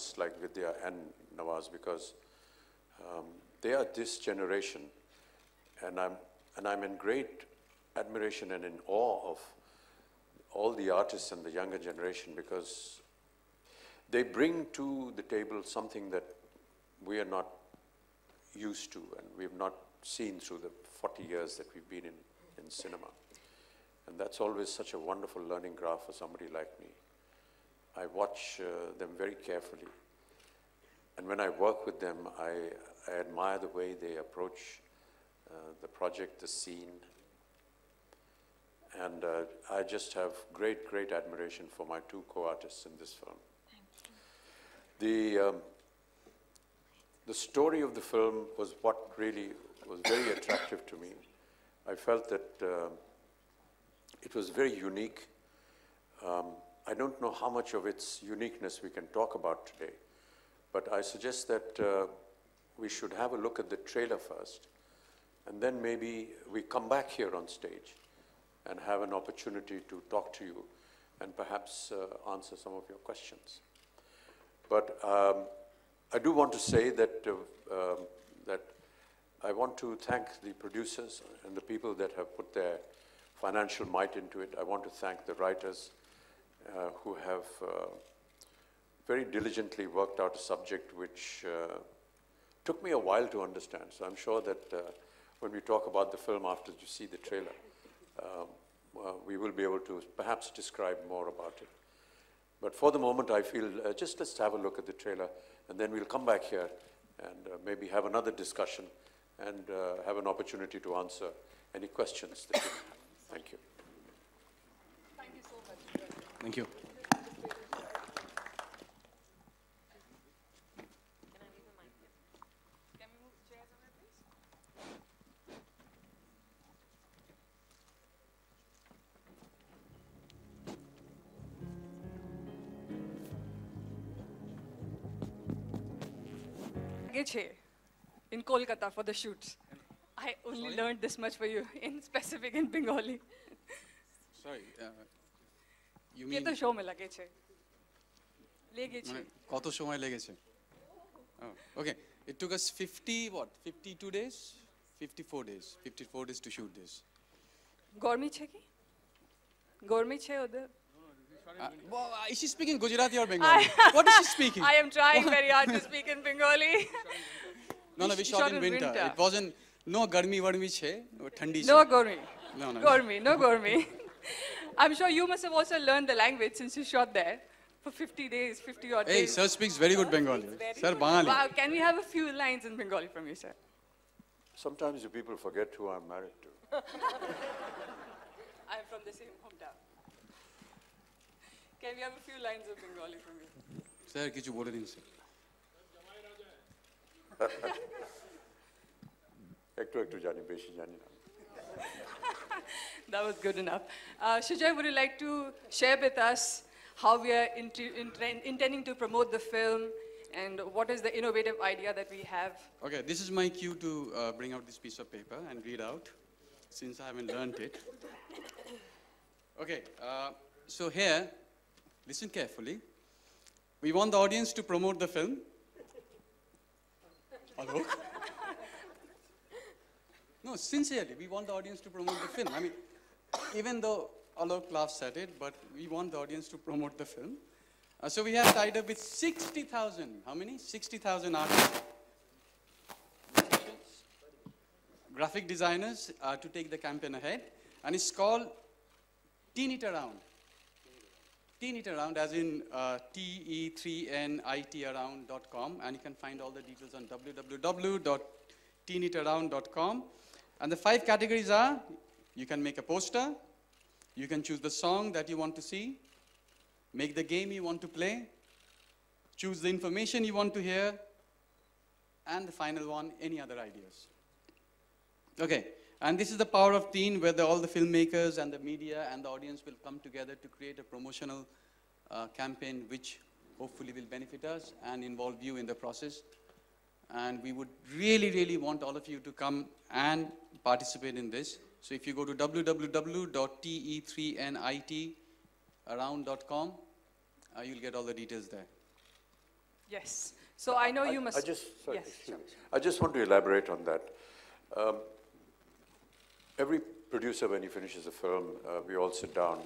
artists like Vidya and Nawaz, because they are this generation, and I'm in great admiration and in awe of all the artists and the younger generation, because they bring to the table something that we are not used to and we've not seen through the 40 years that we've been in cinema. And that's always such a wonderful learning graph for somebody like me. I watch them very carefully. And when I work with them, I admire the way they approach the project, the scene. And I just have great, great admiration for my two co-artists in this film. The story of the film was what really was very attractive to me. I felt that it was very unique. I don't know how much of its uniqueness we can talk about today, but I suggest that we should have a look at the trailer first, and then maybe we come back here on stage and have an opportunity to talk to you and perhaps answer some of your questions. But I do want to say that, that I want to thank the producers and the people that have put their financial might into it. I want to thank the writers who have very diligently worked out a subject which took me a while to understand. So I'm sure that when we talk about the film after you see the trailer, we will be able to perhaps describe more about it. But for the moment, I feel just let's have a look at the trailer, and then we'll come back here and maybe have another discussion and have an opportunity to answer any questions that you have. Thank you. Thank you so much. Thank you. In Kolkata for the shoots. I only learned this much for you, in specific in Bengali. Sorry, you mean... Keto show me lageche. Legeche. Koto shomoy legeche? Oh, okay. It took us 52 days? 54 days. 54 days to shoot this. Gormi che ki? Gormi che odar? Is she speaking Gujarati or Bengali? What is she speaking? I am trying very hard to speak in Bengali. No, we shot in winter. It wasn't, no garmi varmi che, thandi che. No gormi. No. Gormi, no gormi. I'm sure you must have also learned the language since you shot there for 50 days, 50 odd days. Hey, sir speaks very good Bengali. Sir, Bengali. Wow, can we have a few lines in Bengali from you, sir? Sometimes you people forget who I'm married to. I'm from the same hometown. Can we have a few lines of Bengali from you? Sir, kichu bole din sir. That was good enough. Shujai, would you like to share with us how we are intending to promote the film and what is the innovative idea that we have? Okay, this is my cue to bring out this piece of paper and read out, since I haven't learned it. Okay, so here, listen carefully. We want the audience to promote the film. Hello? No, sincerely, we want the audience to promote the film. I mean, even though Alok laughs at it, but we want the audience to promote the film. So we have tied up with 60,000, how many? 60,000 artists, graphic designers to take the campaign ahead. And it's called Teen It Around. Teen It Around, as in TE3NITaround.com, and you can find all the details on www.teenitaround.com. And the 5 categories are, you can make a poster, you can choose the song that you want to see, make the game you want to play, choose the information you want to hear, and the final one, any other ideas. Okay, and this is the power of Teen, where all the filmmakers and the media and the audience will come together to create a promotional campaign which hopefully will benefit us and involve you in the process. And we would really, really want all of you to come and participate in this. So if you go to www.te3nitaround.com, you'll get all the details there. Yes. So I know you must. Sorry, yes, excuse me. sure. I just want to elaborate on that. Every producer, when he finishes a film, we all sit down.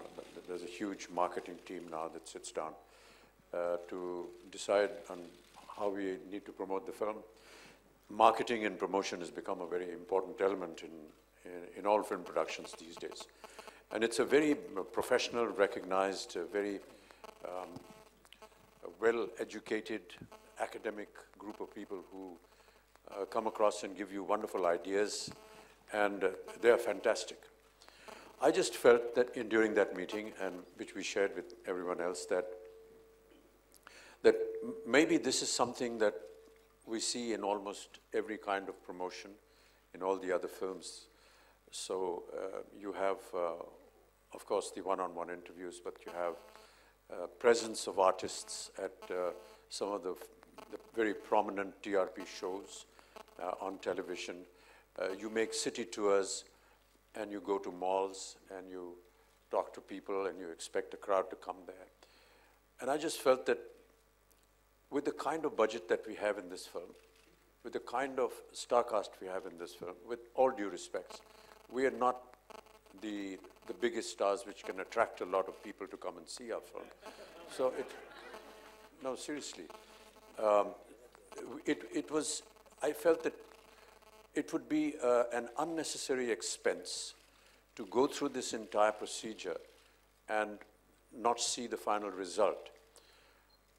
There's a huge marketing team now that sits down to decide on how we need to promote the film. Marketing and promotion has become a very important element in all film productions these days. And it's a very professional, recognized, very well-educated, academic group of people who come across and give you wonderful ideas, and they're fantastic. I just felt that during that meeting, and which we shared with everyone else, that maybe this is something that we see in almost every kind of promotion in all the other films. So you have, of course, the one-on-one interviews, but you have presence of artists at some of the very prominent TRP shows on television. You make city tours, and you go to malls, and you talk to people, and you expect a crowd to come there. And I just felt that with the kind of budget that we have in this film, with the kind of star cast we have in this film, with all due respects, we are not the biggest stars which can attract a lot of people to come and see our film. So no, seriously. I felt that it would be an unnecessary expense to go through this entire procedure and not see the final result.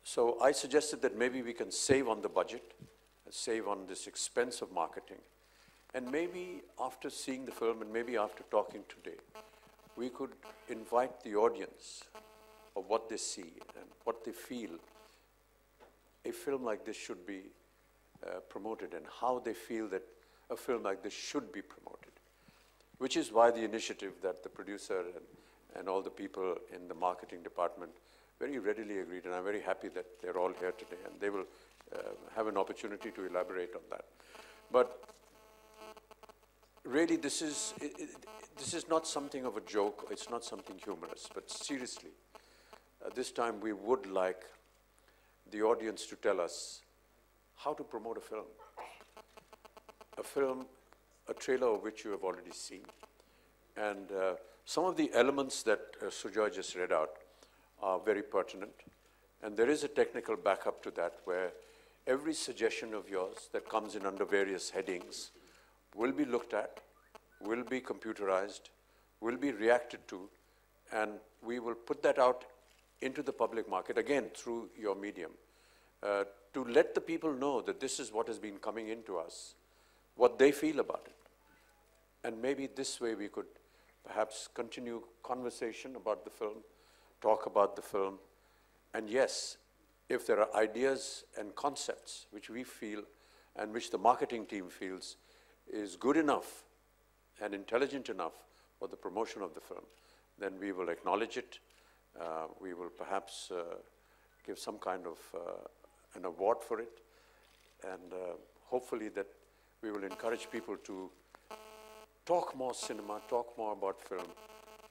So I suggested that maybe we can save on the budget, save on this expense of marketing, and maybe after seeing the film and maybe after talking today, we could invite the audience of what they see and what they feel a film like this should be promoted, and how they feel that a film like this should be promoted, which is why the initiative that the producer and all the people in the marketing department very readily agreed, and I'm very happy that they're all here today, and they will have an opportunity to elaborate on that. But really, this is not something of a joke, it's not something humorous, but seriously, this time we would like the audience to tell us how to promote a film. A film, a trailer of which you have already seen. And some of the elements that Sujoy just read out are very pertinent. And there is a technical backup to that, where every suggestion of yours that comes in under various headings will be looked at, will be computerized, will be reacted to, and we will put that out into the public market, again, through your medium, to let the people know that this is what has been coming into us, what they feel about it. And maybe this way we could perhaps continue conversation about the film, talk about the film, and yes, if there are ideas and concepts which we feel and which the marketing team feels is good enough and intelligent enough for the promotion of the film, then we will acknowledge it. We will perhaps give some kind of an award for it, and hopefully that we will encourage people to talk more cinema, talk more about film,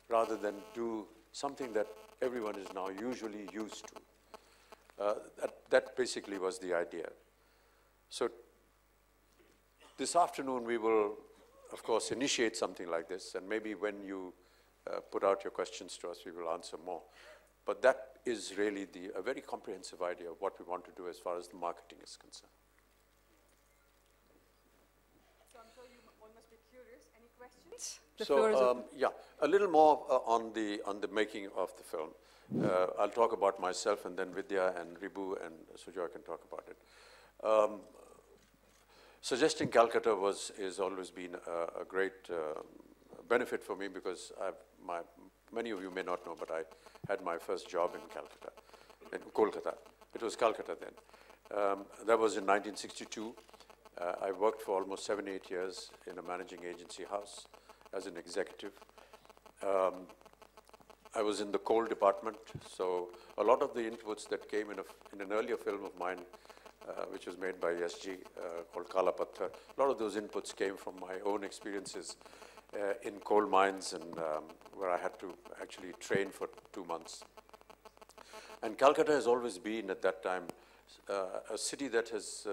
rather than do something that everyone is now usually used to. That basically was the idea. So this afternoon we will, of course, initiate something like this, and maybe when you put out your questions to us, we will answer more. But that is really a very comprehensive idea of what we want to do as far as the marketing is concerned. So I'm sure you all must be curious. Any questions? The floor is open. Yeah, a little more on the making of the film. I'll talk about myself, and then Vidya and Ribu and Sujoy can talk about it. Suggesting Calcutta has always been a great benefit for me, because many of you may not know, but I had my first job in Calcutta, in Kolkata. It was Calcutta then. That was in 1962. I worked for almost 7-8 years in a managing agency house as an executive. I was in the coal department, so a lot of the inputs that came in an earlier film of mine, which was made by SG, called Kala Patthar, a lot of those inputs came from my own experiences in coal mines, and where I had to actually train for 2 months. And Calcutta has always been, at that time, a city that has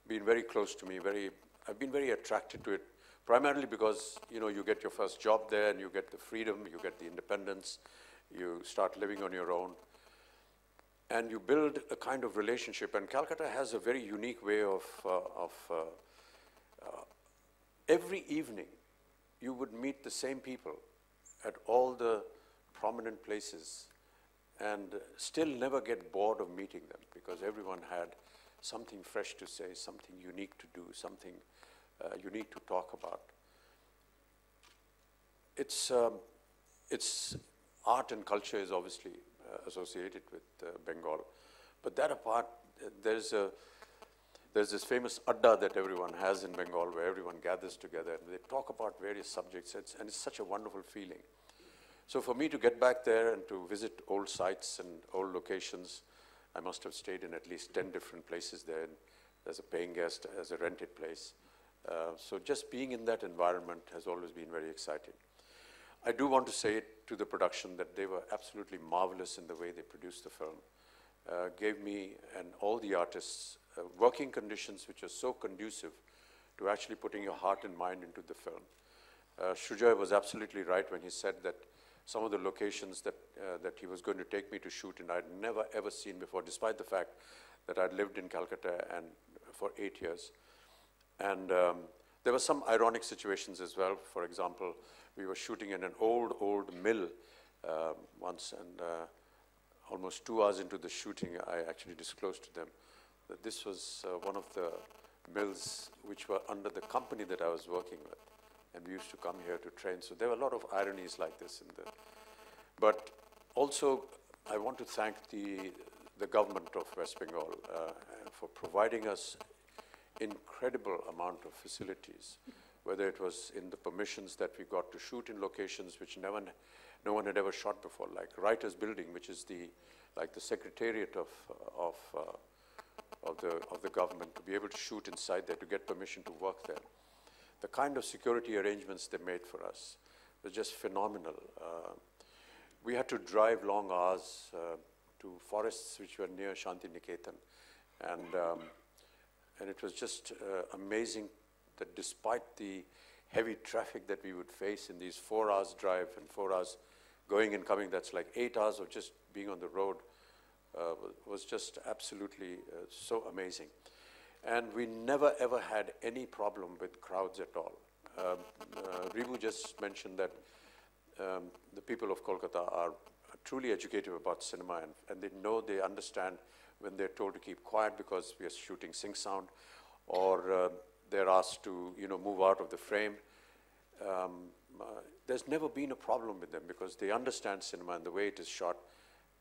been very close to me. I've been very attracted to it, primarily because, you know, you get your first job there and you get the freedom, you get the independence, you start living on your own, and you build a kind of relationship. And Calcutta has a very unique way of every evening you would meet the same people at all the prominent places and still never get bored of meeting them, because everyone had something fresh to say, something unique to do, something unique to talk about. It's art and culture is obviously associated with Bengal, but that apart, there's this famous adda that everyone has in Bengal, where everyone gathers together and they talk about various subjects, and it's such a wonderful feeling. So for me to get back there and to visit old sites and old locations, I must have stayed in at least 10 different places there, as a paying guest, as a rented place. So just being in that environment has always been very exciting. I do want to say to the production that they were absolutely marvelous in the way they produced the film. Gave me and all the artists working conditions which are so conducive to actually putting your heart and mind into the film. Shujoy was absolutely right when he said that some of the locations that he was going to take me to shoot in, I'd never ever seen before, despite the fact that I'd lived in Calcutta and for 8 years. And there were some ironic situations as well. For example, we were shooting in an old mill once, and almost 2 hours into the shooting, I actually disclosed to them that this was one of the mills which were under the company that I was working with. And we used to come here to train. So there were a lot of ironies like this in there. But also, I want to thank the government of West Bengal for providing us incredible amount of facilities, whether it was in the permissions that we got to shoot in locations which no one had ever shot before, like Writers' Building, which is like the secretariat of the government, to be able to shoot inside there, to get permission to work there. The kind of security arrangements they made for us was just phenomenal. We had to drive long hours to forests which were near Shantiniketan, and it was just amazing that despite the heavy traffic that we would face in these 4 hours drive and 4 hours going and coming, that's like 8 hours of just being on the road, was just absolutely so amazing. And we never ever had any problem with crowds at all. Ribu just mentioned that the people of Kolkata are truly educated about cinema, and they understand when they're told to keep quiet because we are shooting sync sound, or they're asked to, you know, move out of the frame. There's never been a problem with them because they understand cinema and the way it is shot,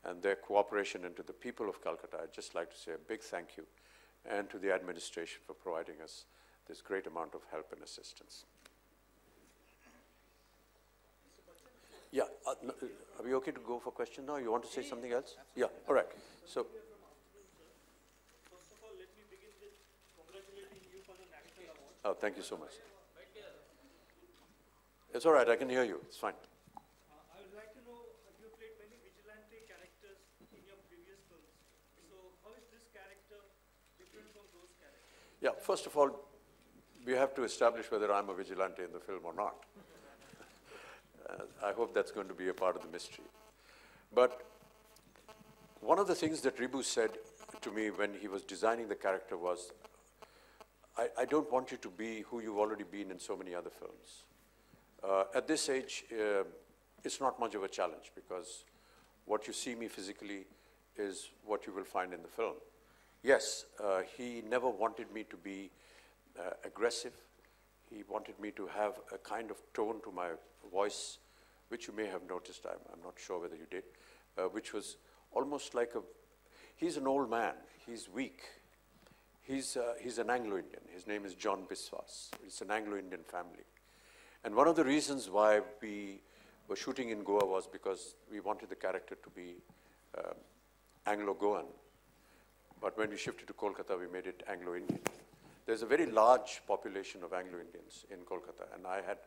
and their cooperation. And to the people of Calcutta, I'd just like to say a big thank you, and to the administration for providing us this great amount of help and assistance. Yeah, no, are we okay to go for question now? You want to say something else? Yeah, all right. So, first of all, let me begin with congratulating you for the National Award. oh, thank you so much. It's all right, I can hear you, it's fine. I would like to know, you played many vigilante characters in your previous films. So how is this character different from those characters? Yeah, first of all, we have to establish whether I'm a vigilante in the film or not. I hope that's going to be a part of the mystery. But one of the things that Ribu said to me when he was designing the character was, I don't want you to be who you've already been in so many other films. At this age, it's not much of a challenge because what you see me physically is what you will find in the film. Yes, he never wanted me to be aggressive. He wanted me to have a kind of tone to my voice, which you may have noticed, I'm not sure whether you did, which was almost like he's an old man, he's weak. He's an Anglo-Indian. His name is John Biswas. It's an Anglo-Indian family. And one of the reasons why we were shooting in Goa was because we wanted the character to be Anglo-Goan. But when we shifted to Kolkata, we made it Anglo-Indian. There's a very large population of Anglo-Indians in Kolkata, and I had